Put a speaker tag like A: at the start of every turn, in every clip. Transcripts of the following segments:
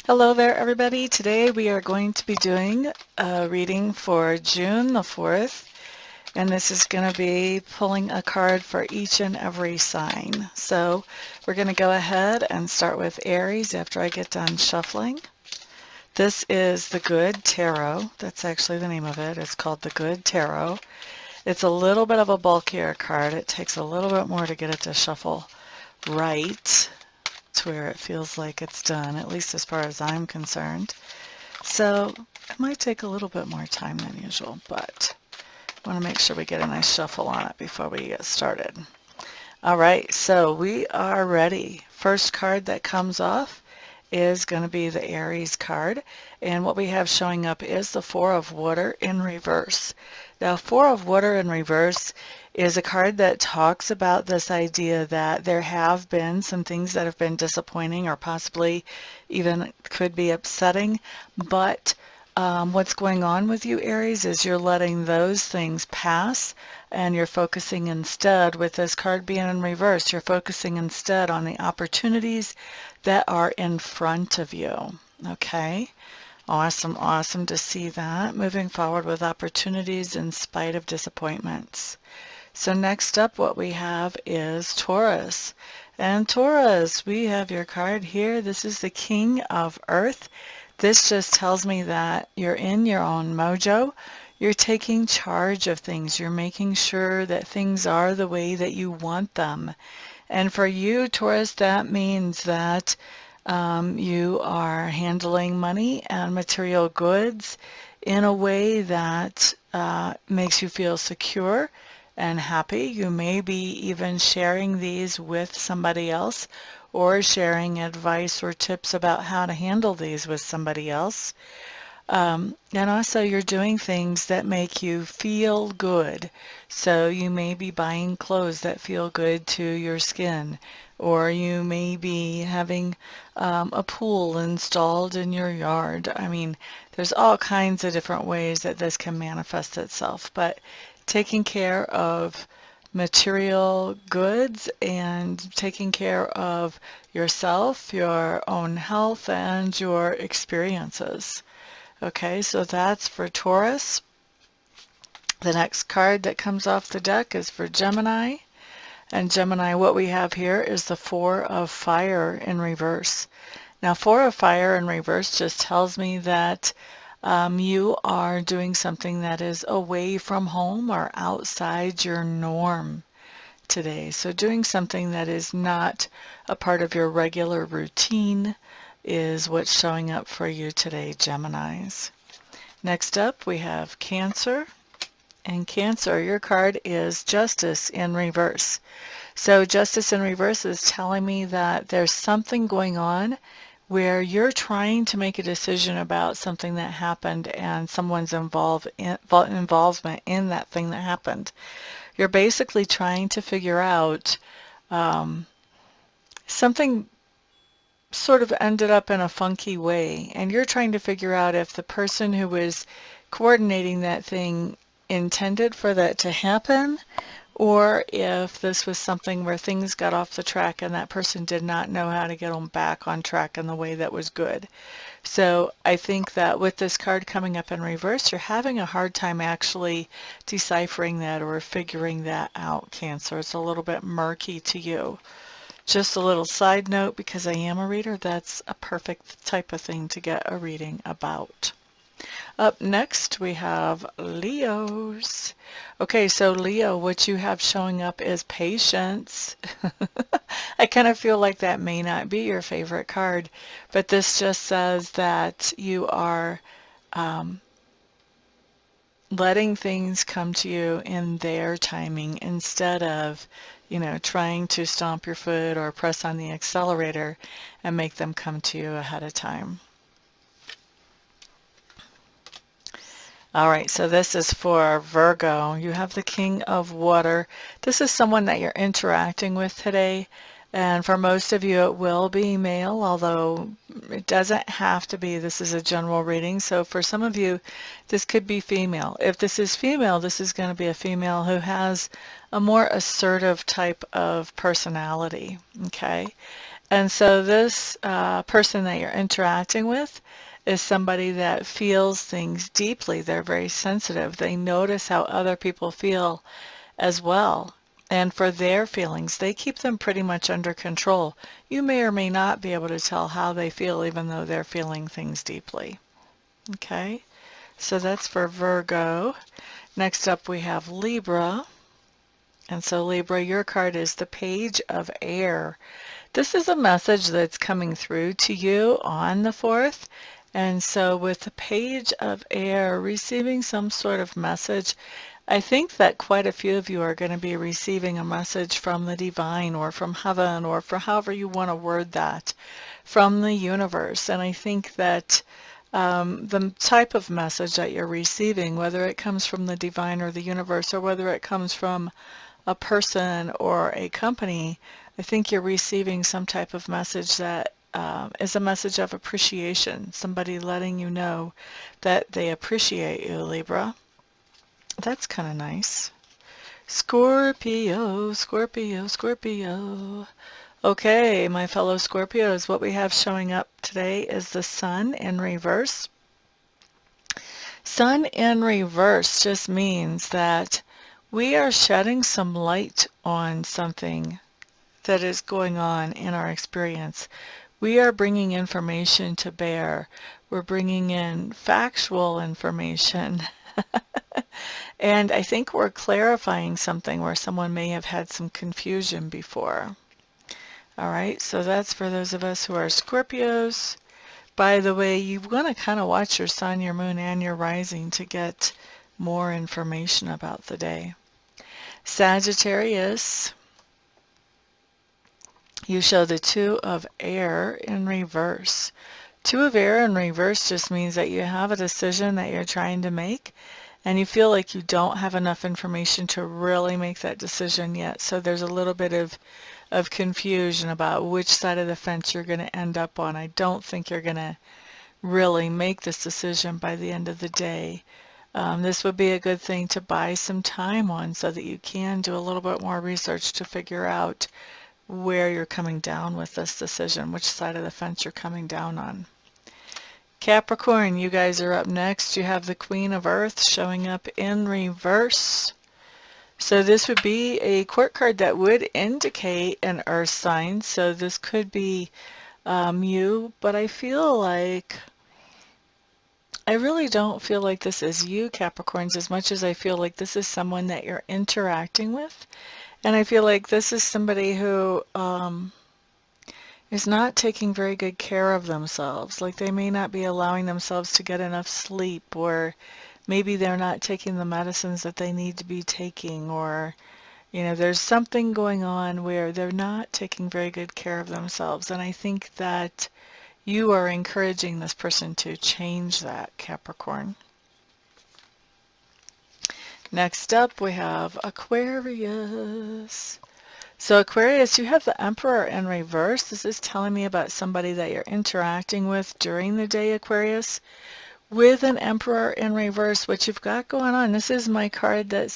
A: Hello there, everybody. Today we are going to be doing a reading for June the 4th, and this is going to be pulling a card for each and every sign. So we're going to go ahead and start with Aries after I get done shuffling. This is the Good Tarot. That's actually the name of it. It's called the Good Tarot. It's a little bit of a bulkier card. It takes a little bit more to get it to shuffle right to where it feels like it's done, at least as far as I'm concerned. So it might take a little bit more time than usual, but I want to make sure we get a nice shuffle on it before we get started. All right, so we are ready. First card that comes off is going to be the Aries card, and what we have showing up is the Four of Water in reverse. Now, Four of Water in reverse is a card that talks about this idea that there have been some things that have been disappointing or possibly even could be upsetting, but what's going on with you, Aries, is you're letting those things pass and you're focusing instead, with this card being in reverse, you're focusing instead on the opportunities that are in front of you. Okay? Awesome, awesome to see that. Moving forward with opportunities in spite of disappointments. So next up, what we have is Taurus. And Taurus, we have your card here. This is the King of Earth. This just tells me that you're in your own mojo. You're taking charge of things. You're making sure that things are the way that you want them. And for you, Taurus, that means that you are handling money and material goods in a way that makes you feel secure and happy. You may be even sharing these with somebody else or sharing advice or tips about how to handle these with somebody else. And also you're doing things that make you feel good. So you may be buying clothes that feel good to your skin, or you may be having a pool installed in your yard. I mean, there's all kinds of different ways that this can manifest itself, but taking care of material goods and taking care of yourself, your own health, and your experiences. Okay, so that's for Taurus. The next card that comes off the deck is for Gemini. And Gemini, what we have here is the Four of Fire in reverse. Now, Four of Fire in reverse just tells me that you are doing something that is away from home or outside your norm today. So doing something that is not a part of your regular routine is what's showing up for you today, Geminis. Next up, we have Cancer. And Cancer, your card is Justice in reverse. So Justice in reverse is telling me that there's something going on where you're trying to make a decision about something that happened and someone's involvement in that thing that happened. You're basically trying to figure out something sort of ended up in a funky way, and you're trying to figure out if the person who was coordinating that thing intended for that to happen, or if this was something where things got off the track and that person did not know how to get them back on track in the way that was good. So I think that with this card coming up in reverse, you're having a hard time actually deciphering that or figuring that out, Cancer. It's a little bit murky to you. Just a little side note, because I am a reader, that's a perfect type of thing to get a reading about. Up next, we have Leos. Okay, so Leo, what you have showing up is patience. I kind of feel like that may not be your favorite card, but this just says that you are letting things come to you in their timing instead of, trying to stomp your foot or press on the accelerator and make them come to you ahead of time. All right, so this is for Virgo. You have the King of Water. This is someone that you're interacting with today. And for most of you, it will be male, although it doesn't have to be. This is a general reading. So for some of you, this could be female. If this is female, this is going to be a female who has a more assertive type of personality. Okay. And so this person that you're interacting with is somebody that feels things deeply. They're very sensitive. They notice how other people feel as well. And for their feelings, they keep them pretty much under control. You may or may not be able to tell how they feel even though they're feeling things deeply. Okay, so that's for Virgo. Next up we have Libra. And so Libra, your card is the Page of Air. This is a message that's coming through to you on the 4th. And so with the Page of Air, receiving some sort of message, I think that quite a few of you are going to be receiving a message from the divine or from heaven or for however you want to word that, from the universe. And I think that the type of message that you're receiving, whether it comes from the divine or the universe or whether it comes from a person or a company, I think you're receiving some type of message that is a message of appreciation, somebody letting you know that they appreciate you, Libra. That's kind of nice. Scorpio, Scorpio, Scorpio. Okay, my fellow Scorpios, what we have showing up today is the Sun in reverse. Sun in reverse just means that we are shedding some light on something that is going on in our experience. We are bringing information to bear. We're bringing in factual information. And I think we're clarifying something where someone may have had some confusion before. All right, so that's for those of us who are Scorpios. By the way, you want to kind of watch your sun, your moon, and your rising to get more information about the day. Sagittarius, you show the Two of Air in reverse. Two of Air in reverse just means that you have a decision that you're trying to make and you feel like you don't have enough information to really make that decision yet. So there's a little bit of confusion about which side of the fence you're going to end up on. I don't think you're going to really make this decision by the end of the day. This would be a good thing to buy some time on so that you can do a little bit more research to figure out where you're coming down with this decision, which side of the fence you're coming down on. Capricorn, you guys are up next. You have the Queen of Earth showing up in reverse. So this would be a court card that would indicate an earth sign. So this could be you, but I really don't feel like this is you, Capricorns, as much as I feel like this is someone that you're interacting with. And I feel like this is somebody who is not taking very good care of themselves. Like they may not be allowing themselves to get enough sleep, or maybe they're not taking the medicines that they need to be taking, or there's something going on where they're not taking very good care of themselves. And I think that you are encouraging this person to change that, Capricorn. Next up, we have Aquarius. So Aquarius, you have the Emperor in reverse. This is telling me about somebody that you're interacting with during the day, Aquarius. With an Emperor in reverse, what you've got going on, this is my card that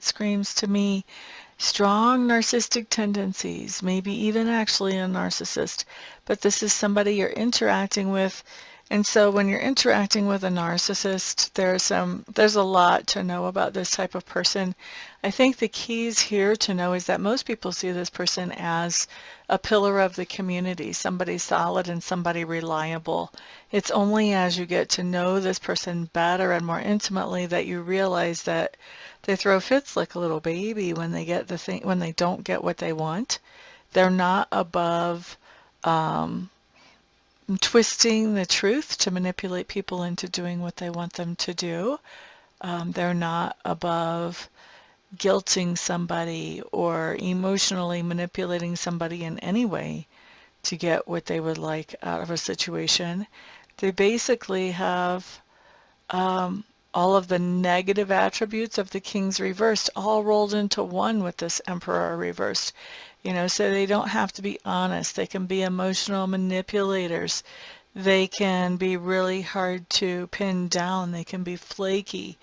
A: screams to me strong narcissistic tendencies, maybe even actually a narcissist. But this is somebody you're interacting with. And so when you're interacting with a narcissist, there's a lot to know about this type of person. I think the keys here to know is that most people see this person as a pillar of the community, somebody solid and somebody reliable. It's only as you get to know this person better and more intimately that you realize that they throw fits like a little baby when they when they don't get what they want. They're not above twisting the truth to manipulate people into doing what they want them to do. They're not above guilting somebody or emotionally manipulating somebody in any way to get what they would like out of a situation. They basically have all of the negative attributes of the King's reversed all rolled into one with this Emperor reversed. So they don't have to be honest. They can be emotional manipulators. They can be really hard to pin down. They can be flaky.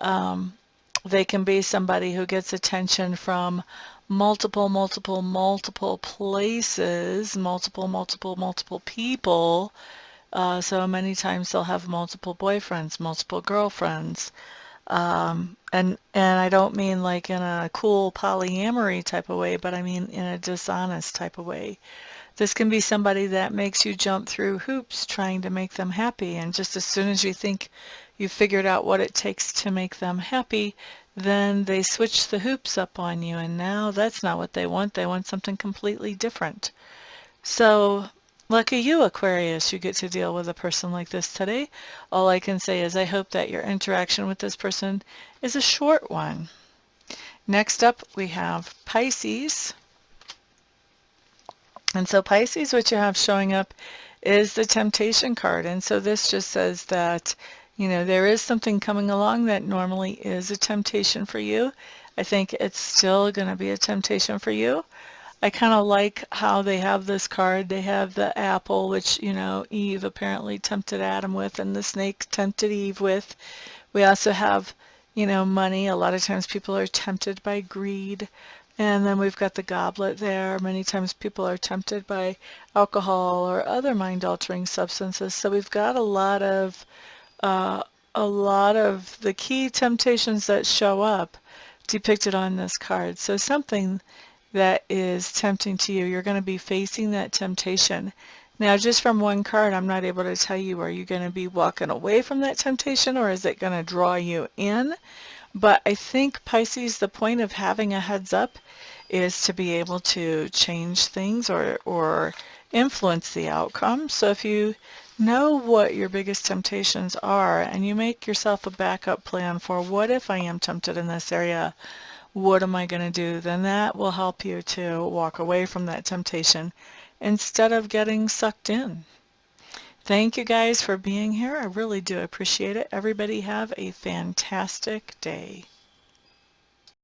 A: They can be somebody who gets attention from multiple places, multiple people. So many times they'll have multiple boyfriends, multiple girlfriends. And I don't mean like in a cool polyamory type of way, but I mean in a dishonest type of way. This can be somebody that makes you jump through hoops trying to make them happy, and just as soon as you think you've figured out what it takes to make them happy, then they switch the hoops up on you, and now that's not what they want. They want something completely different. So, lucky you, Aquarius, you get to deal with a person like this today. All I can say is I hope that your interaction with this person is a short one. Next up, we have Pisces. And so Pisces, what you have showing up is the temptation card. And so this just says that, you know, there is something coming along that normally is a temptation for you. I think it's still going to be a temptation for you. I kind of like how they have this card. They have the apple, which, you know, Eve apparently tempted Adam with, and the snake tempted Eve with. We also have, you know, money. A lot of times people are tempted by greed. And then we've got the goblet there. Many times people are tempted by alcohol or other mind-altering substances. So we've got uh, a lot of the key temptations that show up depicted on this card. So something that is tempting to you, you're going to be facing that temptation. Now, just from one card, I'm not able to tell you, are you going to be walking away from that temptation, or is it going to draw you in? But I think, Pisces, the point of having a heads up is to be able to change things or influence the outcome. So if you know what your biggest temptations are and you make yourself a backup plan for what if I am tempted in this area, what am I going to do? Then that will help you to walk away from that temptation instead of getting sucked in. Thank you guys for being here. I really do appreciate it. Everybody have a fantastic day.